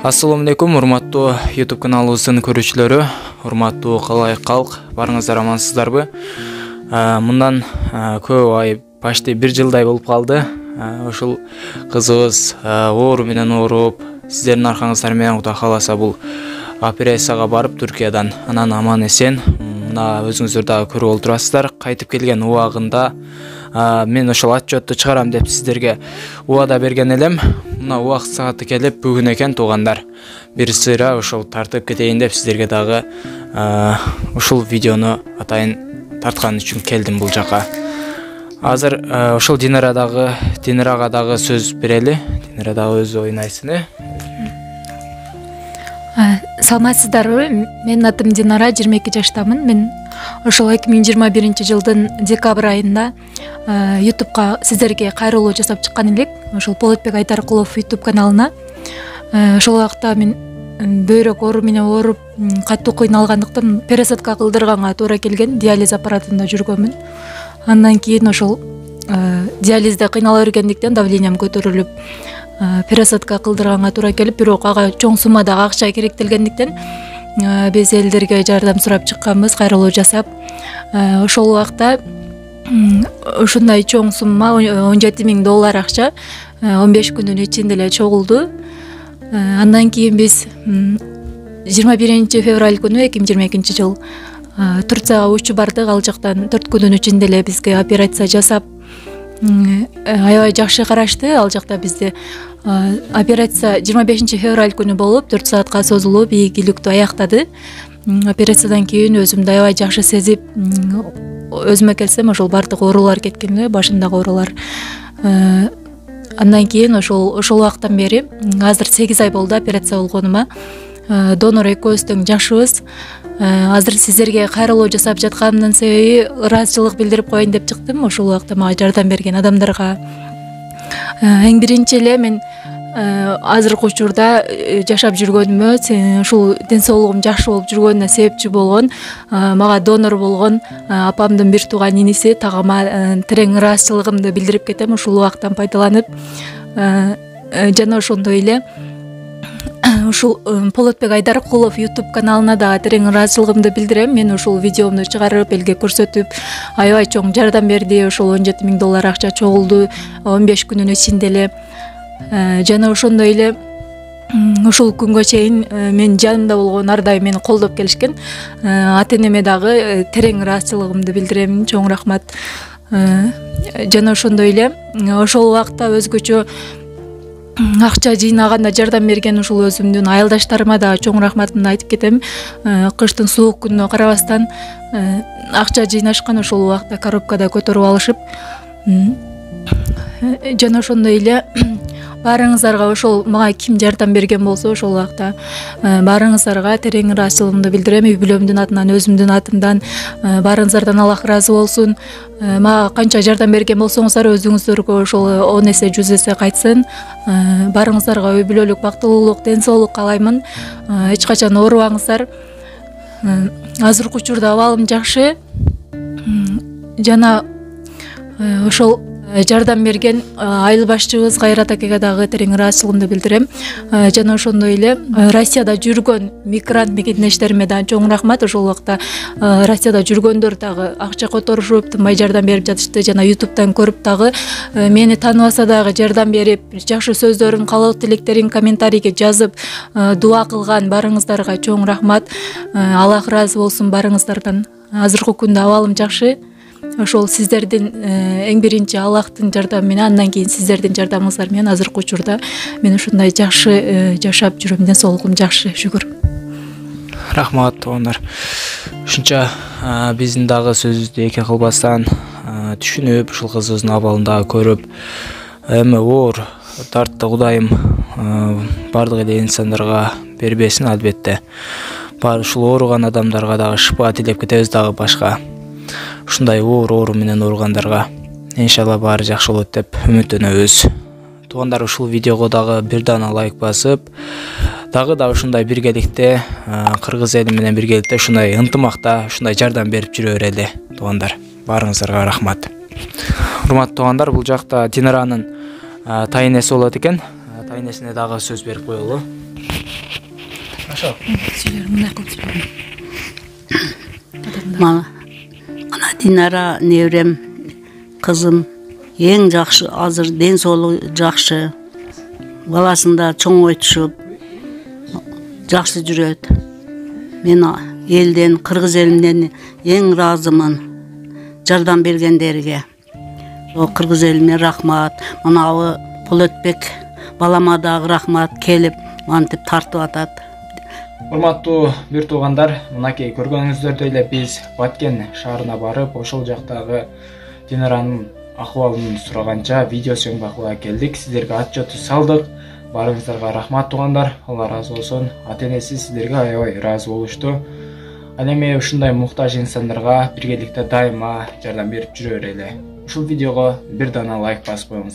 Assalamu alaikum, урматтуу YouTube каналыбыздын көрүүчүлөрү, урматтуу калай калк, барыңыздар амансыздарбы? Мындан көп ай, почти 1 жылдай болуп калды. Ушул кызыбыз оору менен ооруп, сиздердин аркаңыздар менен Кудай кааласа бул операцияга барып Түркиядан анан аман эсен. Мына өзүңүздөр дагы көрүп отурасыздар. Кайтып келген убагында мен ошол отчетту чыгарам деп сиздерге убада берген элем. Мына убакыт сааты келип бүгүн экен туугандар. Бир сыйра ошол тартып кетейин деп сиздерге дагы ушул видеону атайын тарткан үчүн келдим бул жака. Азыр ошол Динарага дагы сөз берели. Динара дагы өзү оюн айтсын. Саламатсыздарбы? Менин атым Динара, 22 жаштамын. Мен ошол 2021 жылдын декабрь айында YouTube'га сиздерге кайрылуу жасап чыккан элек. Ошол Полотбек Айдаркулов YouTube каналына. Ошол убакта мен бөйрөк оору менен ооруп, катуу кыйналгандыктан пересадка кылдырганга туура келген, диализ аппаратында жүргөнмүн. Андан кийин ошол диализде кыйнала бергендиктен давлениям көтөрүлүп, пересадка кылдырганга туура келип, бирок ага чоң суммадагы акча керектелгендиктен биз элдерге жардам сурап чыкканбыз, кайрылуу жасап. Ошол убакта ушундай чоң сумма $17,000 акча 15 күнүн ичинде эле чогулду. Андан кийин биз 21 февраль күнү 2022 жыл Турцияга учуп бардык. Ал жактан 4 күнүн ичинде эле бизге операция жасап, аябай жакшы карашты. Ал жакта бизде операция 25 февраль күнү болуп, 4 саатка созулуп, ийгиликтүү аяктады. Операциядан кийин өзүмдү аябай жакшы сезип, өзүмө келсем, ошол бардык оорулар кеткен эле, башымдагы оорулар. Андан кийин ошол убактан бери азыр 8 ай болду операция болгонума. Донор экөөбүз жакшыбыз. Азыр сиздерге кайрылуу жасап жатканымдын себеби ыраазычылык билдирип коеюн деп чыктым. Ошол убакта мага жардам берген адамдарга. Эң биринчи эле мен азыркы учурда жашап жүргөнүмө, ушул ден соолугум жакшы болуп жүргөнүнө себепчи болгон, мага донор болгон апамдын бир тууган иниси тагыма терең ыраазычылыгымды билдирип кетем ушул убактан пайдаланып. Жана ошондой эле ушул Полотбек Айдаркулов YouTube каналына да терең ыраазычылыгымды билдирем. Мен ушул видеомду чыгарып, элге көрсөтүп, аябай чоң жардам берди. Ошол $17,000 акча чогулду 15 күнүн ичинде эле. Жана ошондой эле ушул күнгө чейин мен жанымда болгон ар дайым мени колдоп келишкен. Ата-энеме дагы терең ыраазычылыгымды билдирем. Чоң рахмат. Жана ошондой эле ошол убакта өзгөчө акча жыйнаганда жардам берген ушул өзүмдүн айылдаштарыма да чоң рахматымды айтып кетем. Кыштын суук күнүнө карабастан акча жыйнашкан, ошол убакта коробкада көтөрүп алышып. Жана ошондой эле баарыңыздарга, ошол мага ким жардам берген болсо, ошол убакта баарыңыздарга терең ыраазычылыгымды билдирем. Үй бүлөмдүн атынан, өзүмдүн атымдан баарыңыздардан Аллах ыраазы болсун. Мага канча жардам берген болсоңуздар, өзүңүздөргө ошол 10 эсе 100 эсе кайтсын. Баарыңыздарга үй бүлөлүк бактылуулук, ден соолук каалаймын. Эч качан оорубаңыздар. Азыркы учурда абалым жакшы. Жана ошол жардам берген айыл башчыбыз Кайрат акеге дагы терең ыраазычылыгымды билдирем. Жана ошондой эле Россияда жүргөн мигрант мекендештериме да чоң рахмат. Ошол убакта Россияда жүргөндөр дагы акча которушуп, тынбай жардам берип жатышты. Жана YouTube'дан көрүп дагы мени тааныбаса дагы жардам берип, жакшы сөздөрүн, каалоо тилектерин комментарийге жазып, дуа кылган баарыңыздарга чоң рахмат. Аллах ыраазы болсун баарыңыздардан. Азыркы күндө абалым жакшы. Ошол сиздердин эң биринчи Аллахтын жардамы менен, андан кийин сиздердин жардамыңыздар менен азыркы учурда мен ушундай жакшы жашап жүрөм. Ден соолугум жакшы, шүгүр. Рахмат туугандар. Ушунча биздин дагы сөзүбүздү эке кылбастан түшүнүп, ушул кызыбыздын абалын дагы көрүп, эми оор тартты Кудайым бардык эле инсандарга бербесин, албетте. Бар ушул ооруган адамдарга дагы шыпа тилеп кетебиз, дагы башка ушундай оору менен ооругандарга иншалла баары жакшы болот деп үмүттөнөбүз. Туугандар, ушул видеого дагы бир дана лайк басып, дагы да ушундай биргеликте кыргыз эли менен биргеликте ушундай ынтымакта, ушундай жардам берип жүрө берели. Туугандар, баарыңыздарга рахмат. Урматтуу туугандар, бул жакта Динаранын тайнеси болот экен. Тайнесине дагы сөз берип коелу. Ошо. Сүйлөр мындай кылып сүйлөйм. Ана Динара неврем, кызым эң жакшы, азыр ден соолугу жакшы. Баласында чоң өтүшүп, жакшы жүрөт. Мен элден, кыргыз элинен эң ыраазымын жардам бергендерге. О кыргыз элине рахмат. Мынабы Болотбек балама дагы рахмат, келип мантип тартып атат. Урматтуу бир туугандар, мынакей көргөнүңүздөрдөй эле биз Баткен шаарына барып, ошол жактагы Динаранын акыбалын сураганча видео сөңбакыга келдик. Сиздерге отчету салдык. Барыңыздарга рахмат туугандар. Алла ыраазы болсун. Ата-энеси сиздерге аябай ыраазы болушту. Ал эми ушундай муктаж инсандарга биргеликте дайыма жардам берип жүрө берели. Ушул видеого бир дана лайк басып коюңуздар.